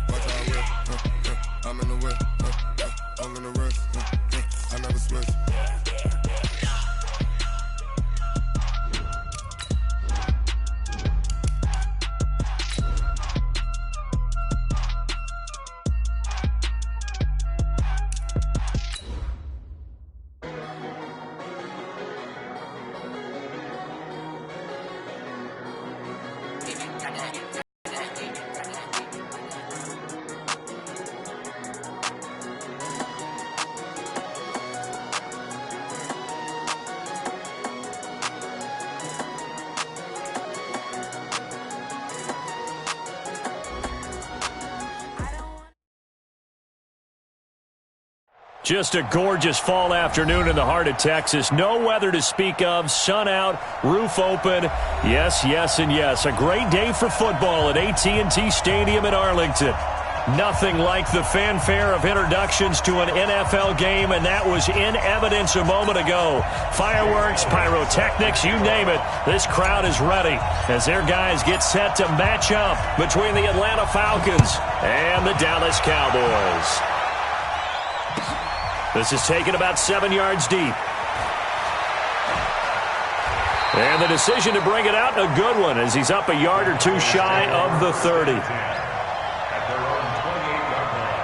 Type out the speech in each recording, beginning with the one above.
Watch how I whip. I'm in the whip. I'm in the rush. I never switch. Just a gorgeous fall afternoon in the heart of Texas. No weather to speak of. Sun out, roof open. Yes, yes, and yes. A great day for football at AT&T Stadium in Arlington. Nothing like the fanfare of introductions to an NFL game, and that was in evidence a moment ago. Fireworks, pyrotechnics, you name it. This crowd is ready as their guys get set to match up between the Atlanta Falcons and the Dallas Cowboys. This is taken about 7 yards deep. And the decision to bring it out, a good one, as he's up a yard or two shy of the 30. At their own 28-yard line.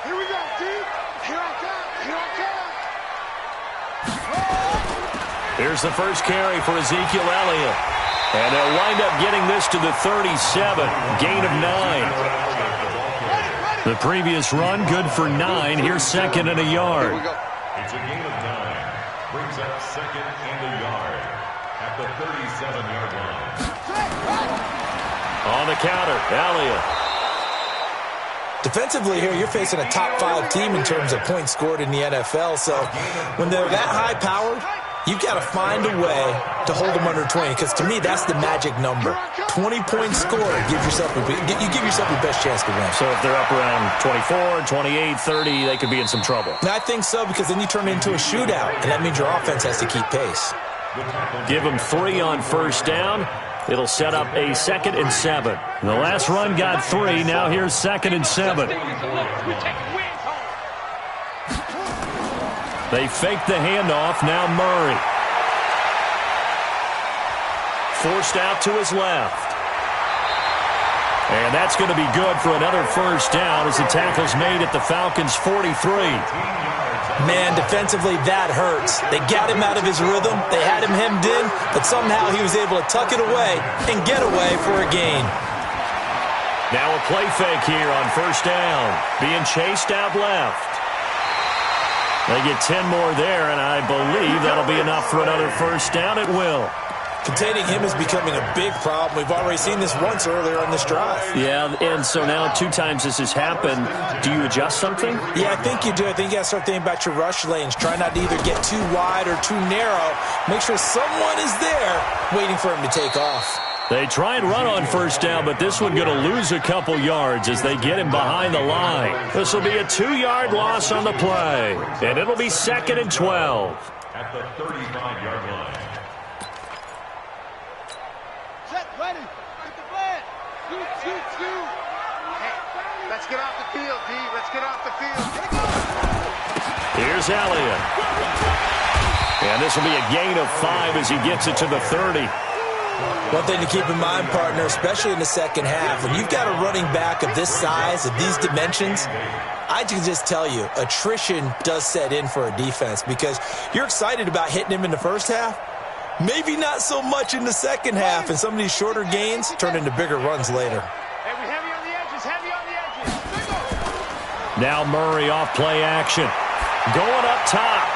Here we go, dude. Here I come. Here I come. Here's the first carry for Ezekiel Elliott. And they'll wind up getting this to the 37. Gain of 9. The previous run, good for 9. Here's second and a yard. It's a gain of 9. Brings up second and a yard at the 37-yard line. On the counter, Elliott. Defensively here, you're facing a top-5 team in terms of points scored in the NFL. So when they're that high-powered, you've got to find a way to hold them under 20, because to me, that's the magic number. 20 points scored, you give yourself your best chance to win. So if they're up around 24, 28, 30, they could be in some trouble. And I think so, because then you turn it into a shootout, and that means your offense has to keep pace. Give them 3 on first down. It'll set up a 2nd and 7. The last run got 3. Now here's 2nd and 7. They fake the handoff. Now Murray. Forced out to his left. And that's going to be good for another first down as the tackle's made at the Falcons' 43. Man, defensively, that hurts. They got him out of his rhythm. They had him hemmed in, but somehow he was able to tuck it away and get away for a gain. Now a play fake here on first down. Being chased out left. They get 10 more there, and I believe that'll be enough for another first down. It will. Containing him is becoming a big problem. We've already seen this once earlier on this drive. Yeah, and so now 2 times this has happened. Do you adjust something? Yeah, I think you do. I think you got to start thinking about your rush lanes. Try not to either get too wide or too narrow. Make sure someone is there waiting for him to take off. They try and run on first down, but this one going to lose a couple yards as they get him behind the line. This will be a 2-yard loss on the play, and it'll be 2nd and 12. At the 35-yard line. Ready. Get the blend. Shoot. Hey, let's get off the field, D. Let's get off the field. Here's Elliott. And this will be a gain of 5 as he gets it to the 30. One thing to keep in mind, partner, especially in the second half, when you've got a running back of this size, of these dimensions, I can just tell you, attrition does set in for a defense, because you're excited about hitting him in the first half. Maybe not so much in the second half, and some of these shorter gains turn into bigger runs later. Hey, we're heavy on the edges, Now Murray off play action. Going up top.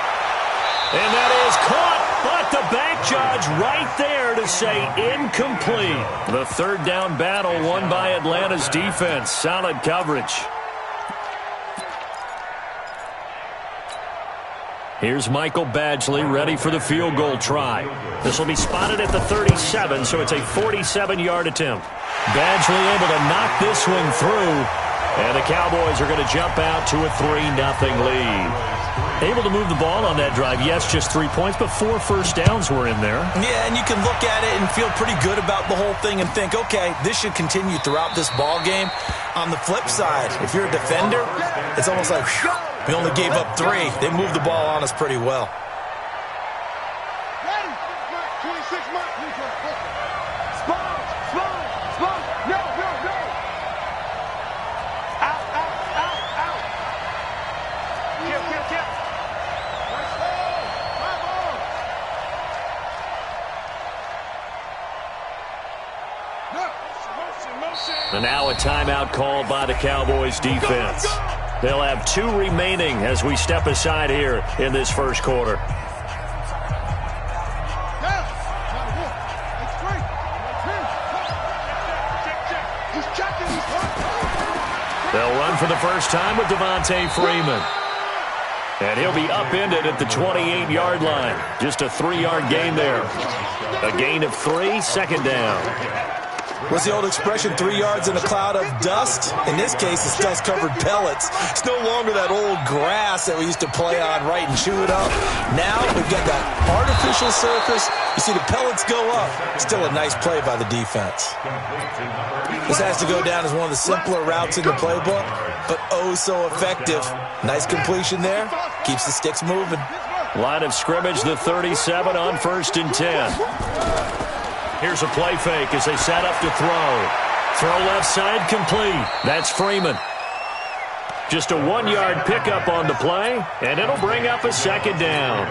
And that is caught, but the back judge right there to say incomplete. The 3rd down battle won by Atlanta's defense. Solid coverage. Here's Michael Badgley ready for the field goal try. This will be spotted at the 37, so it's a 47-yard attempt. Badgley able to knock this one through, and the Cowboys are going to jump out to a 3-0 lead. Able to move the ball on that drive. Yes, just 3 points, but 4 first downs were in there. Yeah, and you can look at it and feel pretty good about the whole thing and think, okay, this should continue throughout this ball game. On the flip side, if you're a defender, it's almost like, whew, we only gave up 3. They moved the ball on us pretty well. Ready? 26 months. Small. No. Out. Kill. And now a timeout called by the Cowboys defense. They'll have 2 remaining as we step aside here in this first quarter. They'll run for the first time with Devontae Freeman. And he'll be upended at the 28-yard line. Just a 3-yard gain there. A gain of 3, second down. What's the old expression, 3 yards in a cloud of dust? In this case, it's dust-covered pellets. It's no longer that old grass that we used to play on, right, and chew it up. Now we've got that artificial surface. You see the pellets go up. Still a nice play by the defense. This has to go down as one of the simpler routes in the playbook, but oh so effective. Nice completion there. Keeps the sticks moving. Line of scrimmage, the 37 on 1st and 10. Here's a play fake as they set up to throw. Throw left side complete. That's Freeman. Just a 1-yard pickup on the play, and it'll bring up a second down.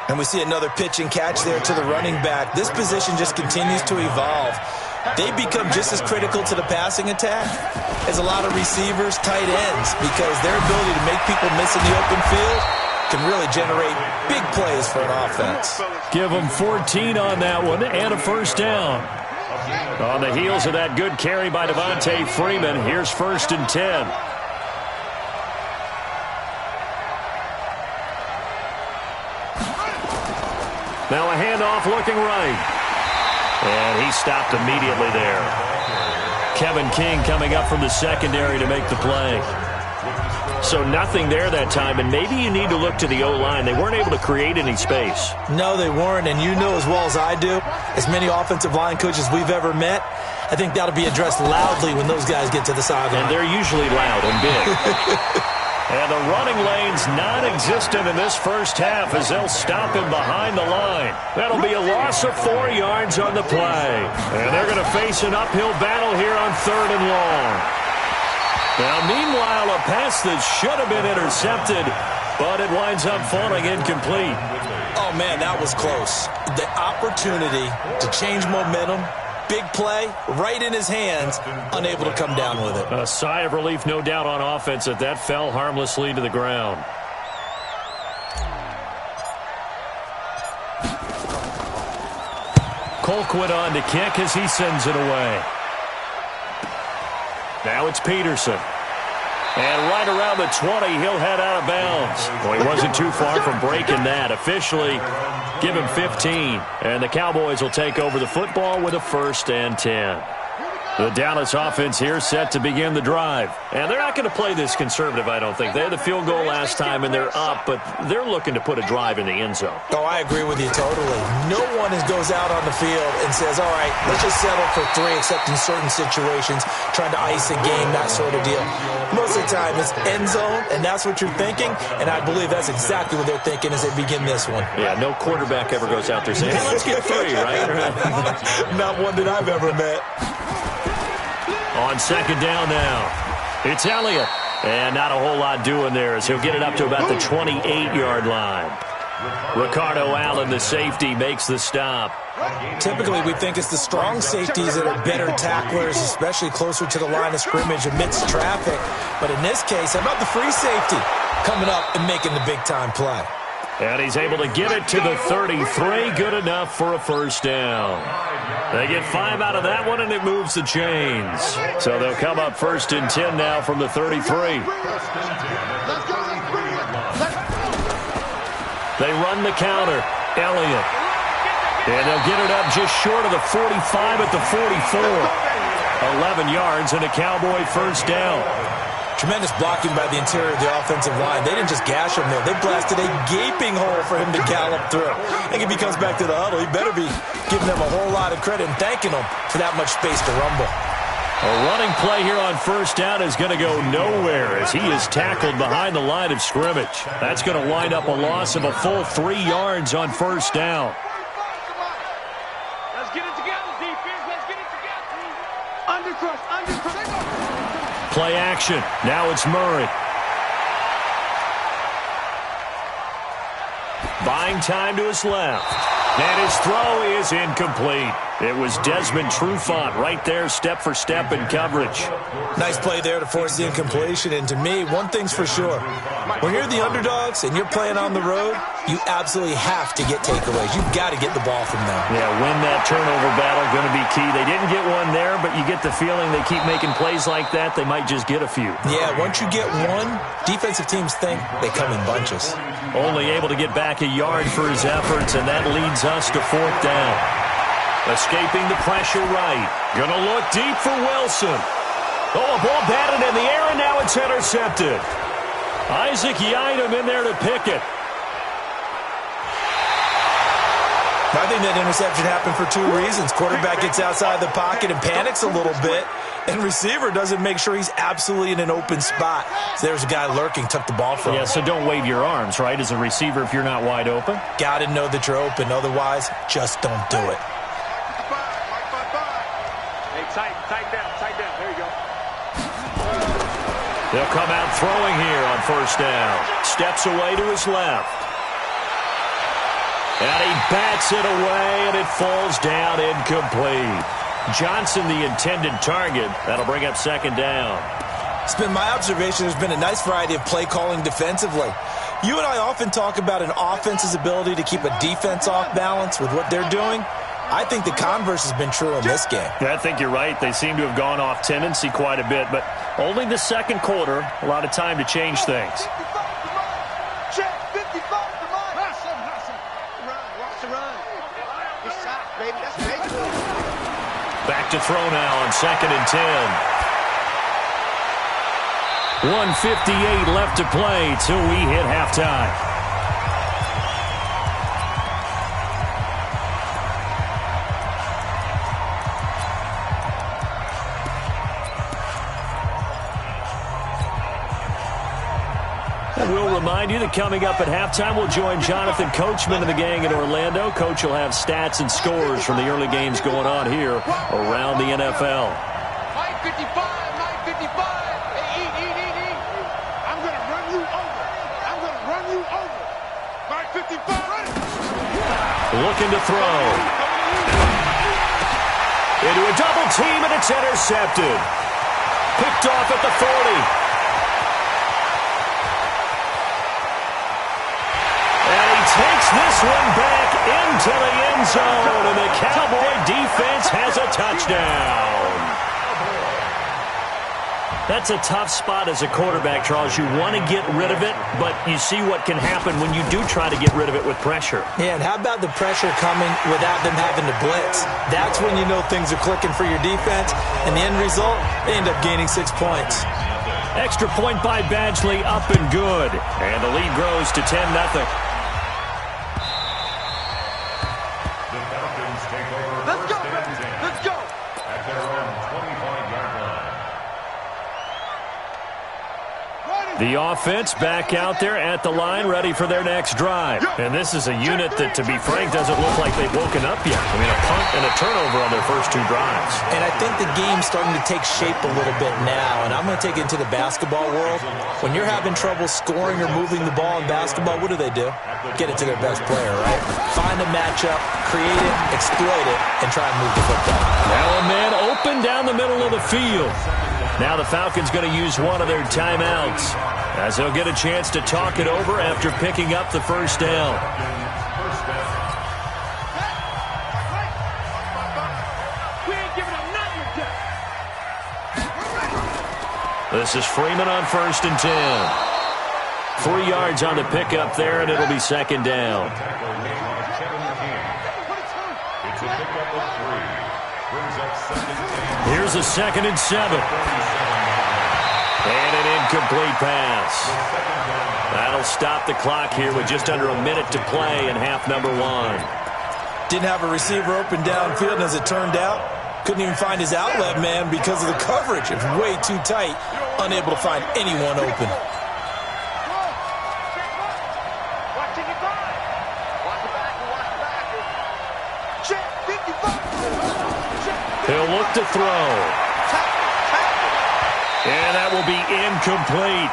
And we see another pitch and catch there to the running back. This position just continues to evolve. They become just as critical to the passing attack as a lot of receivers, tight ends, because their ability to make people miss in the open field can really generate big plays for an offense. Give them 14 on that one and a first down. On the heels of that good carry by Devontae Freeman, here's 1st and 10. Now a handoff looking right. And he stopped immediately there. Kevin King coming up from the secondary to make the play. So nothing there that time, and maybe you need to look to the O-line. They weren't able to create any space. No, they weren't, and you know as well as I do, as many offensive line coaches we've ever met, I think that'll be addressed loudly when those guys get to the sideline. And they're usually loud and big. And the running lane's non-existent in this first half as they'll stop him behind the line. That'll be a loss of 4 yards on the play. And they're going to face an uphill battle here on 3rd and long. Now, meanwhile, a pass that should have been intercepted, but it winds up falling incomplete. Oh, man, that was close. The opportunity to change momentum, big play, right in his hands, unable to come down with it. A sigh of relief, no doubt, on offense that fell harmlessly to the ground. Colquitt on to kick as he sends it away. Now it's Peterson. And right around the 20, he'll head out of bounds. Well, he wasn't too far from breaking that. Officially, give him 15. And the Cowboys will take over the football with a 1st and 10. The Dallas offense here set to begin the drive. And they're not going to play this conservative, I don't think. They had the field goal last time, and they're up, but they're looking to put a drive in the end zone. Oh, I agree with you totally. No one goes out on the field and says, all right, let's just settle for 3, except in certain situations, trying to ice a game, that sort of deal. Most of the time, it's end zone, and that's what you're thinking, and I believe that's exactly what they're thinking as they begin this one. Yeah, no quarterback ever goes out there saying, hey, let's get 3, right? Not one that I've ever met. On 2nd down now, it's Elliott. And not a whole lot doing there as he'll get it up to about the 28-yard line. Ricardo Allen, the safety, makes the stop. Typically, we think it's the strong safeties that are better tacklers, especially closer to the line of scrimmage amidst traffic. But in this case, how about the free safety coming up and making the big-time play? And he's able to get it to the 33. Good enough for a first down. They get 5 out of that one, and it moves the chains. So they'll come up 1st and 10 now from the 33. They run the counter. Elliott. And they'll get it up just short of the 45 at the 44. 11 yards and a Cowboy first down. Tremendous blocking by the interior of the offensive line. They didn't just gash him there. They blasted a gaping hole for him to gallop through. I think if he comes back to the huddle, he better be giving them a whole lot of credit and thanking them for that much space to rumble. A running play here on first down is going to go nowhere as he is tackled behind the line of scrimmage. That's going to wind up a loss of a full 3 yards on first down. Let's get it together, defense. Let's get it together. Undercrush, undercrush. Play action. Now it's Murray. Buying time to his left. And his throw is incomplete. It was Desmond Trufant right there, step for step in coverage. Nice play there to force the incompletion. And to me, one thing's for sure. When you're the underdogs and you're playing on the road, you absolutely have to get takeaways. You've got to get the ball from them. Yeah, win that turnover battle, going to be key. They didn't get one there, but you get the feeling they keep making plays like that, they might just get a few. Yeah, once you get one, defensive teams think they come in bunches. Only able to get back a yard for his efforts, and that leads us to fourth down. Escaping the pressure right. Gonna look deep for Wilson. Oh, a ball batted in the air, and now it's intercepted. Isaac Yiadom in there to pick it. I think that interception happened for two reasons. Quarterback gets outside the pocket and panics a little bit, and receiver doesn't make sure he's absolutely in an open spot. So there's a guy lurking, took the ball from him. Yeah, so don't wave your arms, right, as a receiver if you're not wide open. Got to know that you're open. Otherwise, just don't do it. Hey, tight down. There you go. They'll come out throwing here on first down. Steps away to his left. And he bats it away, and it falls down incomplete. Johnson, the intended target. That'll bring up second down. It's been my observation there's been a nice variety of play calling defensively. You and I often talk about an offense's ability to keep a defense off balance with what they're doing. I think the converse has been true in this game. Yeah, I think you're right. They seem to have gone off tendency quite a bit, but only the second quarter, a lot of time to change things. Check, 55, come on. Hustle. Watch the run. Good shot, baby. That's great. Back to throw now on 2nd and 10. 1:58 left to play till we hit halftime. And we'll remind you that coming up at halftime, we'll join Jonathan Coachman and the gang in Orlando. Coach will have stats and scores from the early games going on here around the NFL. Mike 55. Hey, eat. I'm going to run you over. Mike 55. Looking to throw. Into a double team, and it's intercepted. Picked off at the 40. Takes this one back into the end zone, and the Cowboy defense has a touchdown. That's a tough spot as a quarterback, Charles. You want to get rid of it, but you see what can happen when you do try to get rid of it with pressure. Yeah, and how about the pressure coming without them having to blitz? That's when you know things are clicking for your defense, and the end result, they end up gaining 6 points. Extra point by Badgley, up and good. And the lead grows to 10-0. Let's go. At their own 25-yard line. The offense back out there at the line, ready for their next drive. And this is a unit that, to be frank, doesn't look like they've woken up yet. I mean, a punt and a turnover on their first 2 drives. And I think the game's starting to take shape a little bit now, and I'm going to take it into the basketball world. When you're having trouble scoring or moving the ball in basketball, what do? Get it to their best player, right? Find a matchup, create it, exploit it, and try and move the football. Now a man open down the middle of the field. Now the Falcons going to use one of their timeouts as they'll get a chance to talk it over after picking up the first down. We ain't giving up nothing yet. This is Freeman on 1st and 10. 3 yards on the pickup there, and it'll be second down. It's a pickup of 3. Brings up second down. Here's a 2nd and 7. And an incomplete pass. That'll stop the clock here with just under a minute to play in half number 1. Didn't have a receiver open downfield, and as it turned out, couldn't even find his outlet man because of the coverage. It's way too tight, unable to find anyone open. He'll look to throw. And that will be incomplete.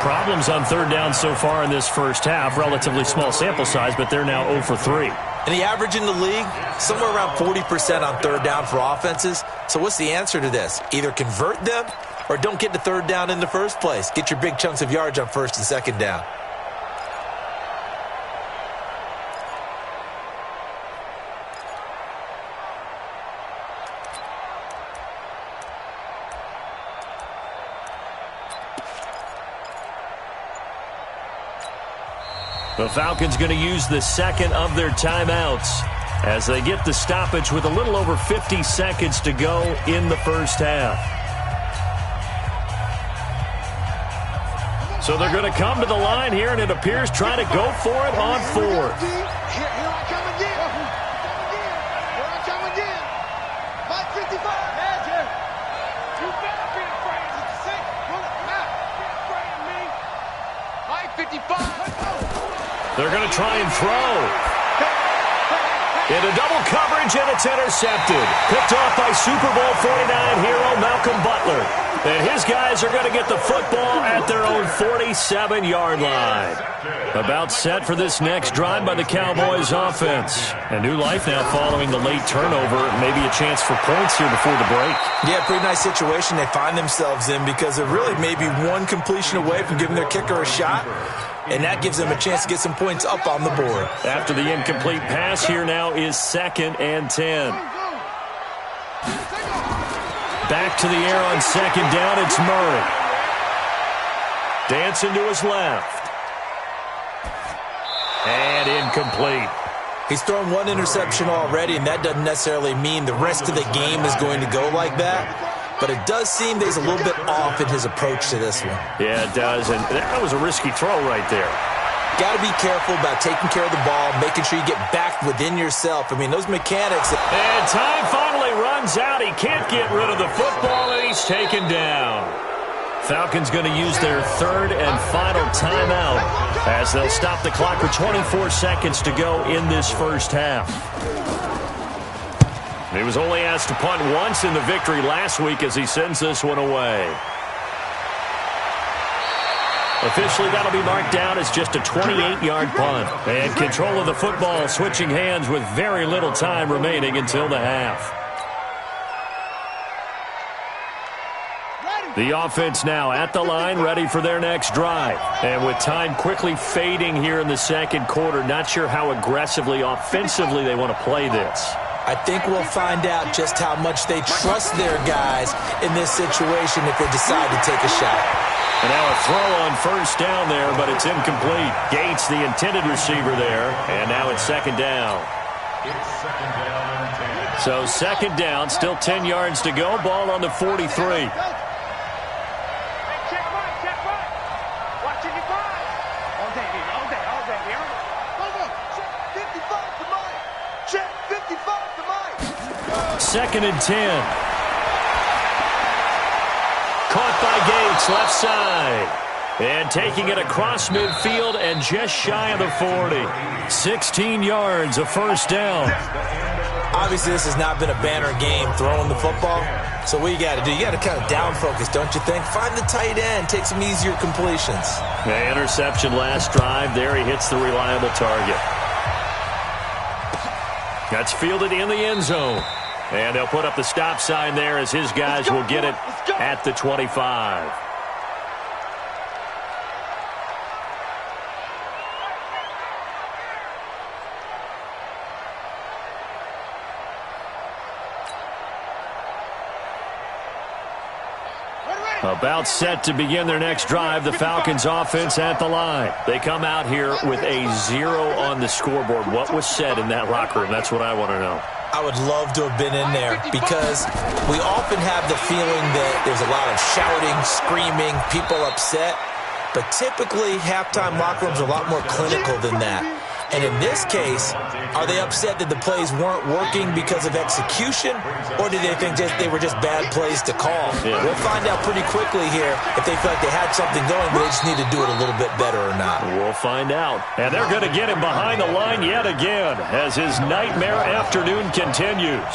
Problems on 3rd down so far in this first half. Relatively small sample size, but they're now 0 for 3. And the average in the league, somewhere around 40% on 3rd down for offenses. So what's the answer to this? Either convert them or don't get to 3rd down in the first place. Get your big chunks of yards on 1st and 2nd down. The Falcons going to use the 2nd of their timeouts as they get the stoppage with a little over 50 seconds to go in the first half. So they're going to come to the line here, and it appears trying to go for it on 4th. Here I come again. Here I come again. 555. You better be afraid of the 6. Pull it out. Be afraid of me. 555. They're going to try and throw. Into double coverage, and it's intercepted. Picked off by Super Bowl 49 hero Malcolm Butler. And his guys are going to get the football at their own 47-yard line. About set for this next drive by the Cowboys offense. A new life now following the late turnover. Maybe a chance for points here before the break. Yeah, pretty nice situation they find themselves in because they're really maybe one completion away from giving their kicker a shot. And that gives them a chance to get some points up on the board. After the incomplete pass, here now is 2nd and 10. Back to the air on 2nd down, it's Murray. Dancing to his left. And incomplete. He's thrown 1 interception already, and that doesn't necessarily mean the rest of the game is going to go like that. But it does seem that he's a little bit off in his approach to this one. Yeah, it does, and that was a risky throw right there. Got to be careful about taking care of the ball, making sure you get back within yourself. I mean, those mechanics. And time finally runs out. He can't get rid of the football, and he's taken down. Falcons going to use their 3rd and final timeout as they'll stop the clock with 24 seconds to go in this first half. He was only asked to punt once in the victory last week as he sends this one away. Officially, that'll be marked down as just a 28-yard punt. And control of the football switching hands with very little time remaining until the half. The offense now at the line, ready for their next drive. And with time quickly fading here in the 2nd quarter, not sure how aggressively, offensively they want to play this. I think we'll find out just how much they trust their guys in this situation if they decide to take a shot. And now a throw on 1st down there, but it's incomplete. Gates, the intended receiver there, and now it's 2nd down. It's 2nd down and 10. So 2nd down, still 10 yards to go. Ball on the 43. Check right. Watching your five. All day. Hold on. Check 55 to mine. Check 55 to mine. 2nd and 10. Caught by Gates, left side. And taking it across midfield and just shy of the 40. 16 yards, a 1st down. Obviously, this has not been a banner game throwing the football. So what you got to do, you got to kind of down focus, don't you think? Find the tight end, take some easier completions. The interception last drive. There he hits the reliable target. That's fielded in the end zone. And they'll put up the stop sign there as his guys will get it at the 25. Ready. About set to begin their next drive, the Falcons offense at the line. They come out here with a 0 on the scoreboard. What was said in that locker room? That's what I want to know. I would love to have been in there because we often have the feeling that there's a lot of shouting, screaming, people upset. But typically, halftime locker rooms are a lot more clinical than that. And in this case, are they upset that the plays weren't working because of execution, or did they think they were just bad plays to call? Yeah. We'll find out pretty quickly here if they feel like they had something going, but they just need to do it a little bit better or not. We'll find out. And they're going to get him behind the line yet again as his nightmare afternoon continues.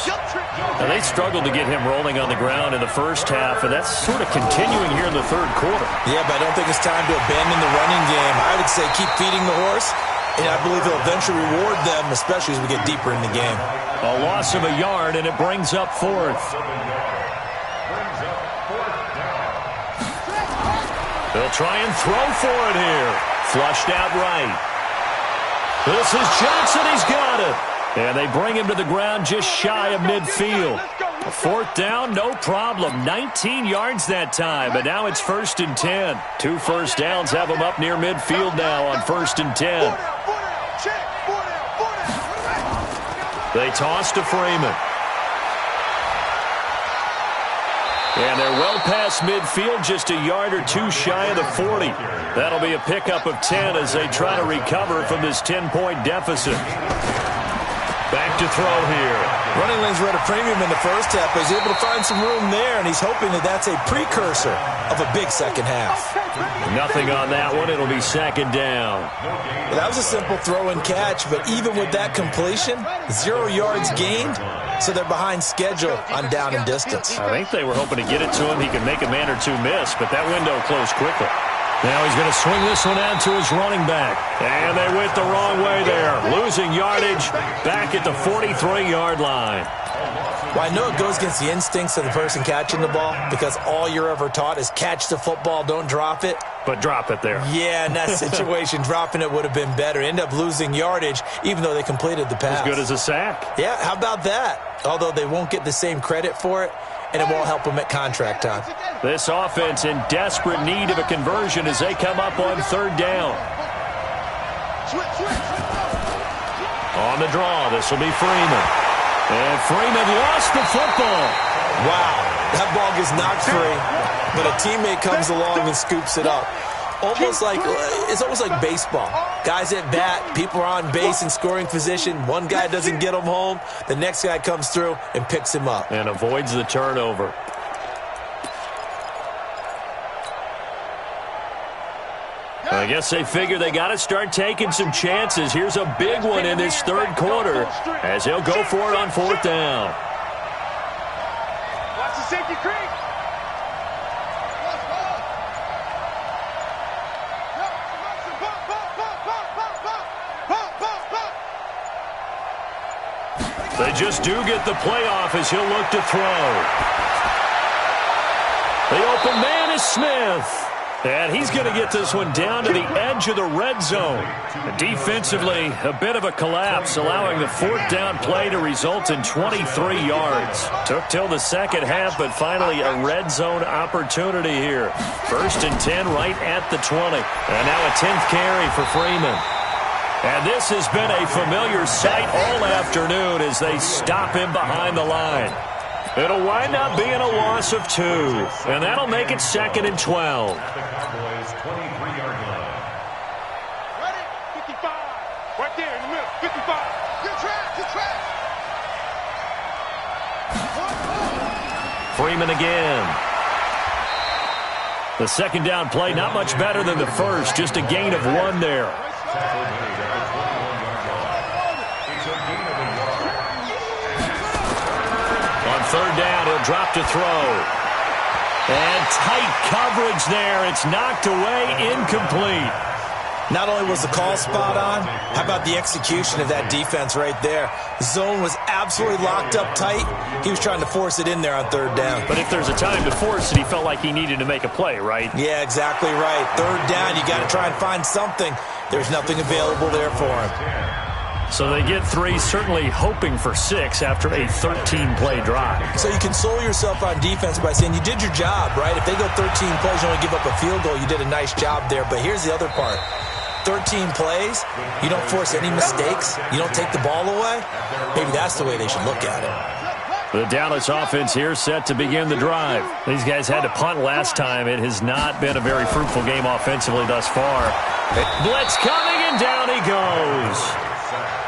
Now, they struggled to get him rolling on the ground in the first half, and that's sort of continuing here in the third quarter. Yeah, but I don't think it's time to abandon the running game. I would say keep feeding the horse. And I believe he'll eventually reward them, especially as we get deeper in the game. A loss of a yard, and it brings up fourth. They'll try and throw for it here. Flushed out right. This is Johnson. He's got it. And they bring him to the ground just shy of midfield. A fourth down, no problem. 19 yards that time, but now it's 1st and 10. 2 first downs have them up near midfield now on 1st and 10. They toss to Freeman. And they're well past midfield, just a yard or two shy of the 40. That'll be a pickup of 10 as they try to recover from this 10-point deficit. Back to throw here. Running lanes were at a premium in the first half, but he's able to find some room there, and he's hoping that that's a precursor of a big second half. Nothing on that one. It'll be second down. Well, that was a simple throw and catch, but even with that completion, 0 yards gained, so they're behind schedule on down and distance. I think they were hoping to get it to him. He could make a man or two miss, but that window closed quickly. Now he's going to swing this one out to his running back. And they went the wrong way there. Losing yardage back at the 43-yard line. Well, I know it goes against the instincts of the person catching the ball because all you're ever taught is catch the football, don't drop it. But drop it there. Yeah, in that situation, dropping it would have been better. End up losing yardage, even though they completed the pass. As good as a sack. Yeah, how about that? Although they won't get the same credit for it, and it won't help them at contract time. This offense in desperate need of a conversion as they come up on third down. On the draw, this will be Freeman. And Freeman lost the football. Wow, that ball gets knocked free, but a teammate comes along and scoops it up. It's almost like baseball. Guys at bat, people are on base in scoring position. One guy doesn't get him home. The next guy comes through and picks him up. And avoids the turnover. I guess they figure they got to start taking some chances. Here's a big one in this third quarter as he'll go for it on fourth down. Watch the safety creek. They just do get the playoff as he'll look to throw. The open man is Smith. And he's going to get this one down to the edge of the red zone. Defensively, a bit of a collapse, allowing the fourth down play to result in 23 yards. Took till the second half, but finally a red zone opportunity here. 1st and 10 right at the 20. And now a 10th carry for Freeman. And this has been a familiar sight all afternoon as they stop him behind the line. It'll wind up being a loss of 2, and that'll make it 2nd and 12. At the Cowboys' 23-yard line. Ready? 55. Right there in the middle. 55. Good track. Good track. Freeman again. The second down play, not much better than the first, just a gain of 1 there. Third down, he'll drop to throw. And tight coverage there. It's knocked away, incomplete. Not only was the call spot on, how about the execution of that defense right there? The zone was absolutely locked up tight. He was trying to force it in there on third down. But if there's a time to force it, he felt like he needed to make a play, right? Yeah, exactly right. Third down, you got to try and find something. There's nothing available there for him. So they get 3, certainly hoping for 6 after a 13-play drive. So you console yourself on defense by saying you did your job, right? If they go 13 plays, you only give up a field goal, you did a nice job there. But here's the other part. 13 plays, you don't force any mistakes, you don't take the ball away. Maybe that's the way they should look at it. The Dallas offense here set to begin the drive. These guys had to punt last time. It has not been a very fruitful game offensively thus far. Blitz coming, and down he goes.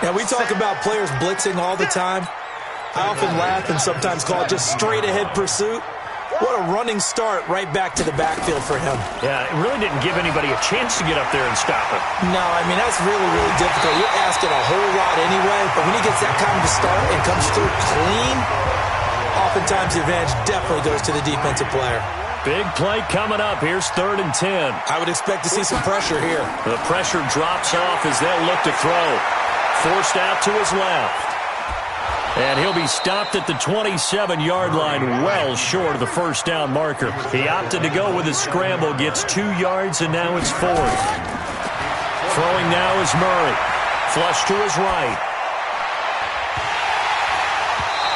Now, we talk about players blitzing all the time. I often laugh and sometimes call it just straight-ahead pursuit. What a running start right back to the backfield for him. Yeah, it really didn't give anybody a chance to get up there and stop him. No, I mean, that's really, really difficult. You're asking a whole lot anyway, but when he gets that kind of a start and comes through clean, oftentimes the advantage definitely goes to the defensive player. Big play coming up. Here's 3rd and 10. I would expect to see some pressure here. The pressure drops off as they'll look to throw. Forced out to his left. And he'll be stopped at the 27-yard line, well short of the first down marker. He opted to go with a scramble, gets 2 yards, and now it's 4th. Throwing now is Murray. Flush to his right.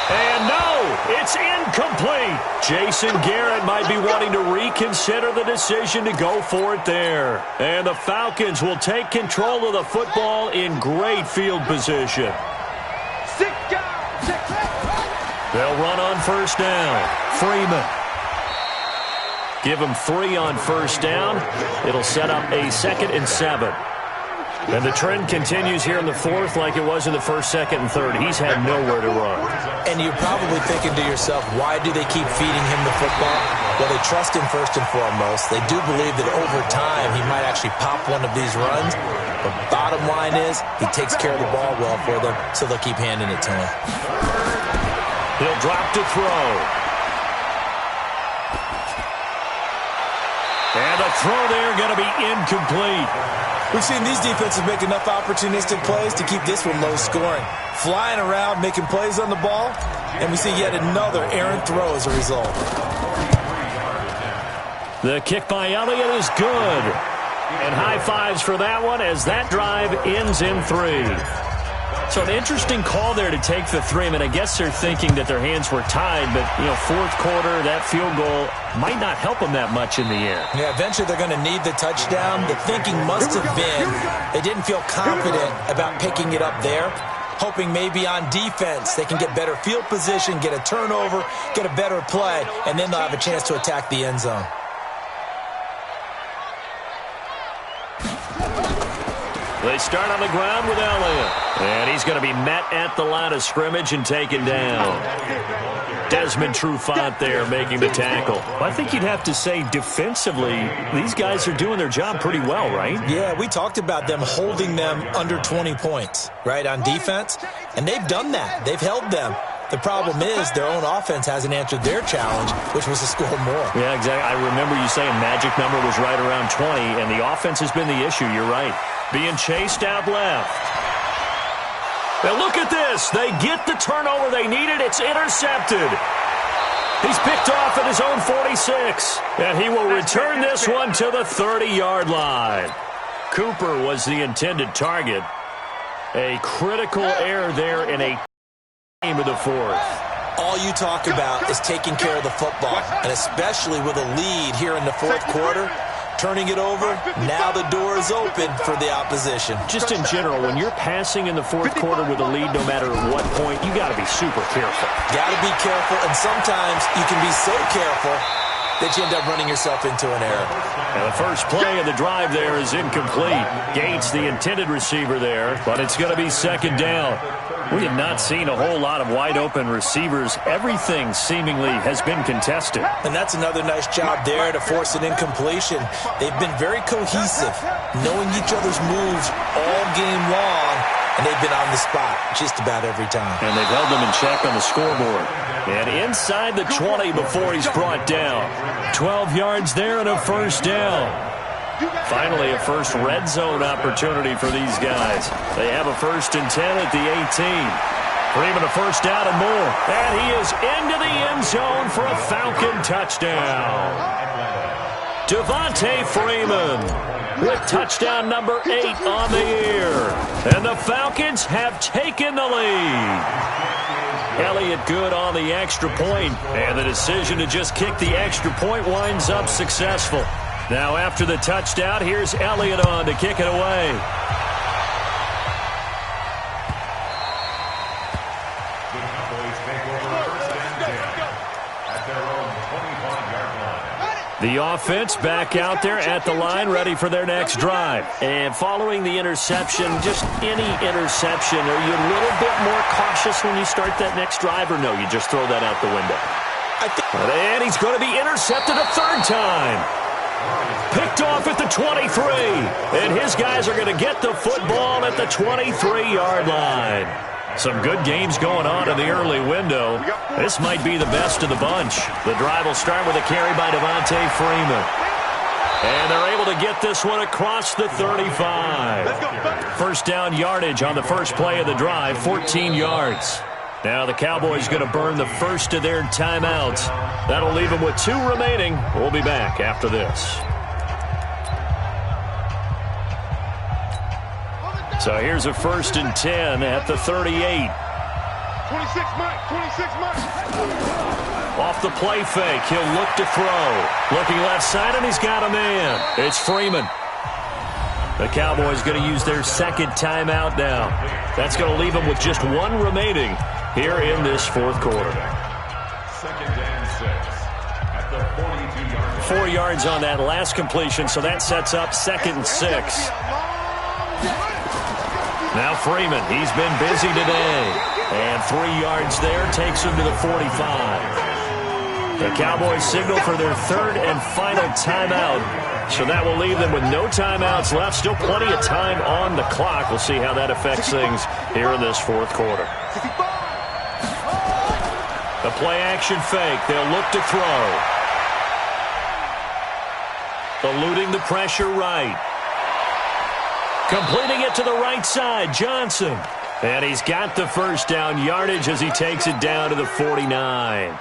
And no, it's incomplete. Jason Garrett might be wanting to reconsider the decision to go for it there. And the Falcons will take control of the football in great field position. They'll run on first down. Freeman. Give him 3 on first down. It'll set up a 2nd and 7. And the trend continues here in the 4th like it was in the 1st, 2nd, and 3rd. He's had nowhere to run. And you're probably thinking to yourself, why do they keep feeding him the football? Well, they trust him first and foremost. They do believe that over time he might actually pop one of these runs. But bottom line is he takes care of the ball well for them, so they'll keep handing it to him. He'll drop to throw. And the throw there going to be incomplete. We've seen these defenses make enough opportunistic plays to keep this one low scoring. Flying around, making plays on the ball, and we see yet another errant throw as a result. The kick by Elliott is good. And high fives for that one as that drive ends in 3. So an interesting call there to take the 3. I mean, I guess they're thinking that their hands were tied, but, 4th quarter, that field goal might not help them that much in the air. Yeah, eventually they're going to need the touchdown. The thinking must have been they didn't feel confident about picking it up there, hoping maybe on defense they can get better field position, get a turnover, get a better play, and then they'll have a chance to attack the end zone. They start on the ground with Elliott. And he's going to be met at the line of scrimmage and taken down. Desmond Trufant there making the tackle. I think you'd have to say defensively, these guys are doing their job pretty well, right? Yeah, we talked about them holding them under 20 points, right, on defense. And they've done that. They've held them. The problem is their own offense hasn't answered their challenge, which was to score more. Yeah, exactly. I remember you saying magic number was right around 20, and the offense has been the issue. You're right. Being chased out left. Now look at this. They get the turnover they needed. It's intercepted. He's picked off at his own 46, and he will return this one to the 30-yard line. Cooper was the intended target. A critical error there in a game of the 4th. All you talk about is taking care of the football, and especially with a lead here in the 4th quarter, turning it over, now the door is open for the opposition. Just in general, when you're passing in the 4th quarter with a lead, no matter at what point, you got to be super careful. Got to be careful, and sometimes you can be so careful that you end up running yourself into an error. And the first play of the drive there is incomplete. Gates, the intended receiver there, but it's going to be 2nd down. We have not seen a whole lot of wide-open receivers. Everything seemingly has been contested. And that's another nice job there to force an incompletion. They've been very cohesive, knowing each other's moves all game long, and they've been on the spot just about every time. And they've held them in check on the scoreboard. And inside the 20 before he's brought down. 12 yards there and a first down. Finally, a first red zone opportunity for these guys. They have a 1st and 10 at the 18. Freeman a first down and more. And he is into the end zone for a Falcon touchdown. Devontae Freeman. with touchdown number 8 on the year. And the Falcons have taken the lead. Elliott Good on the extra point, and the decision to just kick the extra point winds up successful. Now after the touchdown, here's Elliott on to kick it away. The Cowboys take over first and 10 at their own 25-yard line. The offense back out there at the line, ready for their next drive. And following the interception, just any interception, are you a little bit more cautious when you start that next drive, or no, you just throw that out the window? And he's going to be intercepted a third time. Picked off at the 23. And his guys are going to get the football at the 23-yard line. Some good games going on in the early window. This might be the best of the bunch. The drive will start with a carry by Devontae Freeman. And they're able to get this one across the 35. First down yardage on the first play of the drive, 14 yards. Now the Cowboys going to burn the first of their timeouts. That'll leave them with 2 remaining. We'll be back after this. So here's a 1st and 10 at the 38. 26 Mike, 26 Mike. Off the play fake, he'll look to throw. Looking left side, and he's got a man. It's Freeman. The Cowboys going to use their second timeout now. That's going to leave them with just 1 remaining here in this fourth quarter. 2nd and 6 at the 42-yard line. 4 yards on that last completion, so that sets up 2nd and 6. Now Freeman, he's been busy today. And 3 yards there takes him to the 45. The Cowboys signal for their 3rd and final timeout. So that will leave them with no timeouts left. Still plenty of time on the clock. We'll see how that affects things here in this fourth quarter. The play action fake. They'll look to throw. Eluding the pressure right. Completing it to the right side, Johnson. And he's got the first down yardage as he takes it down to the 49.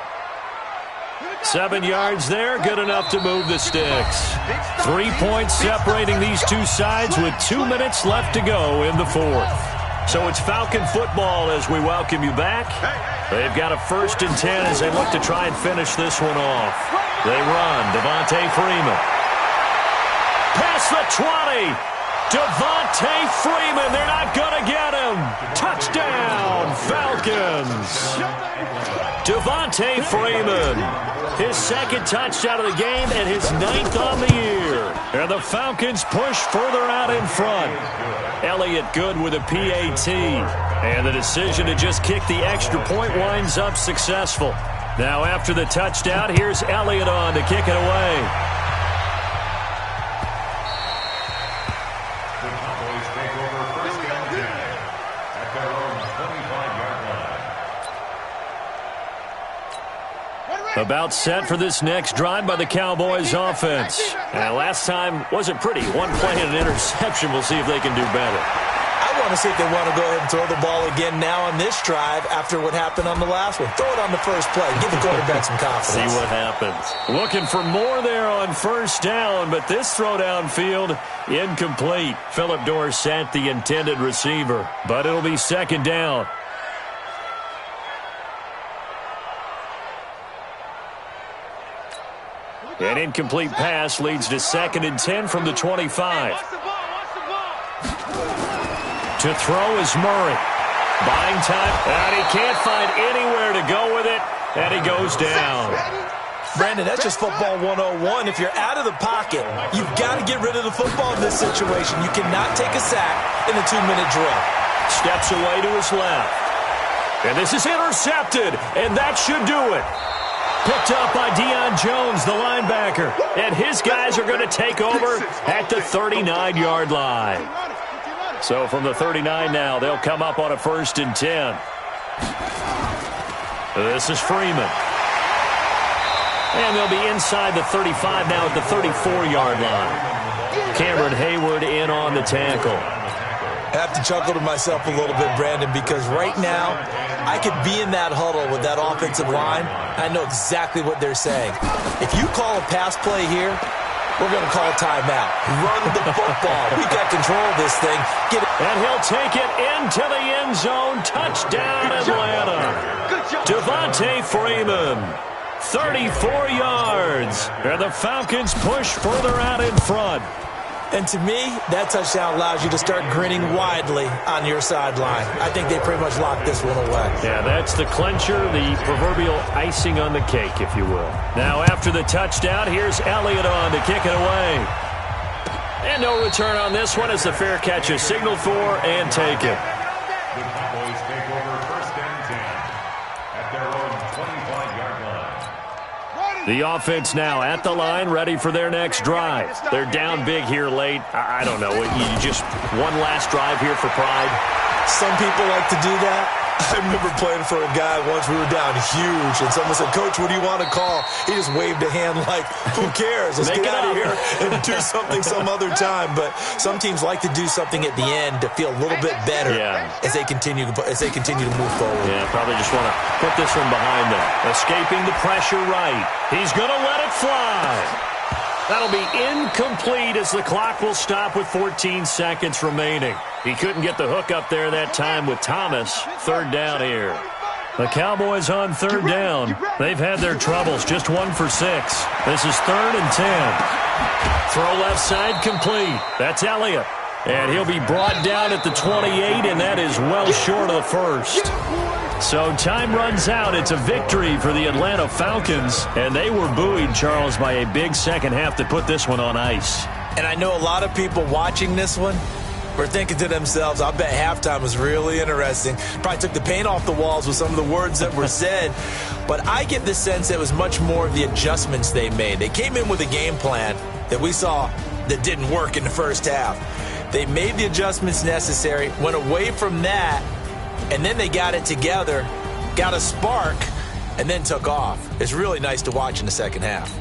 7 yards there, good enough to move the sticks. 3 points separating these two sides with 2 minutes left to go in the fourth. So it's Falcon football as we welcome you back. They've got a 1st and 10 as they look to try and finish this one off. They run, Devontae Freeman. Past the 20. Devontae Freeman, they're not going to get him. Touchdown, Falcons. Devontae Freeman, his 2nd touchdown of the game and his 9th on the year. And the Falcons push further out in front. Elliott Good with a PAT. And the decision to just kick the extra point winds up successful. Now after the touchdown, here's Elliott on to kick it away. About set for this next drive by the Cowboys offense. And last time wasn't pretty. 1 play and an interception. We'll see if they can do better. I want to see if they want to go ahead and throw the ball again now on this drive after what happened on the last one. Throw it on the first play. Give the quarterback some confidence. See what happens. Looking for more there on 1st down, but this throw downfield incomplete. Phillip Dorsett, the intended receiver, but it'll be 2nd down. An incomplete pass leads to 2nd and 10 from the 25. To throw is Murray. Buying time, and he can't find anywhere to go with it, and he goes down. Brandon, that's just football 101. If you're out of the pocket, you've got to get rid of the football in this situation. You cannot take a sack in a 2-minute drill. Steps away to his left. And this is intercepted, and that should do it. Picked up by Deion Jones, the linebacker. And his guys are going to take over at the 39-yard line. So from the 39 now, they'll come up on a 1st and 10. This is Freeman. And they'll be inside the 35 now at the 34-yard line. Cameron Hayward in on the tackle. I have to chuckle to myself a little bit, Brandon, because right now I could be in that huddle with that offensive line. I know exactly what they're saying. If you call a pass play here, we're going to call timeout. Run the football. We got control of this thing. Get it. And he'll take it into the end zone. Touchdown, Atlanta. Devontae Freeman, 34 yards. And the Falcons push further out in front. And to me, that touchdown allows you to start grinning widely on your sideline. I think they pretty much locked this one away. Yeah, that's the clincher, the proverbial icing on the cake, if you will. Now, after the touchdown, here's Elliott on to kick it away. And no return on this one as the fair catch is signaled for and taken. The Cowboys take over first and 10 at their own 25-yard line. The offense now at the line, ready for their next drive. They're down big here late. I don't know. You just one last drive here for pride. Some people like to do that. I remember playing for a guy once. We were down huge, and someone said, "Coach, what do you want to call?" He just waved a hand like, "Who cares? Let's get out of here and do something some other time." But some teams like to do something at the end to feel a little bit better as they continue to move forward. Yeah, probably just want to put this one behind them. Escaping the pressure right. He's going to let it fly. That'll be incomplete as the clock will stop with 14 seconds remaining. He couldn't get the hook up there that time with Thomas. Third down here. The Cowboys on third down. They've had their troubles. Just 1 for 6. This is 3rd and 10. Throw left side complete. That's Elliott. And he'll be brought down at the 28, and that is well short of the first. So time runs out. It's a victory for the Atlanta Falcons, and they were buoyed, Charles, by a big second half that put this one on ice. And I know a lot of people watching this one were thinking to themselves, I bet halftime was really interesting. Probably took the paint off the walls with some of the words that were said. But I get the sense it was much more of the adjustments they made. They came in with a game plan that we saw that didn't work in the first half. They made the adjustments necessary, went away from that, and then they got it together, got a spark, and then took off. It's really nice to watch in the second half.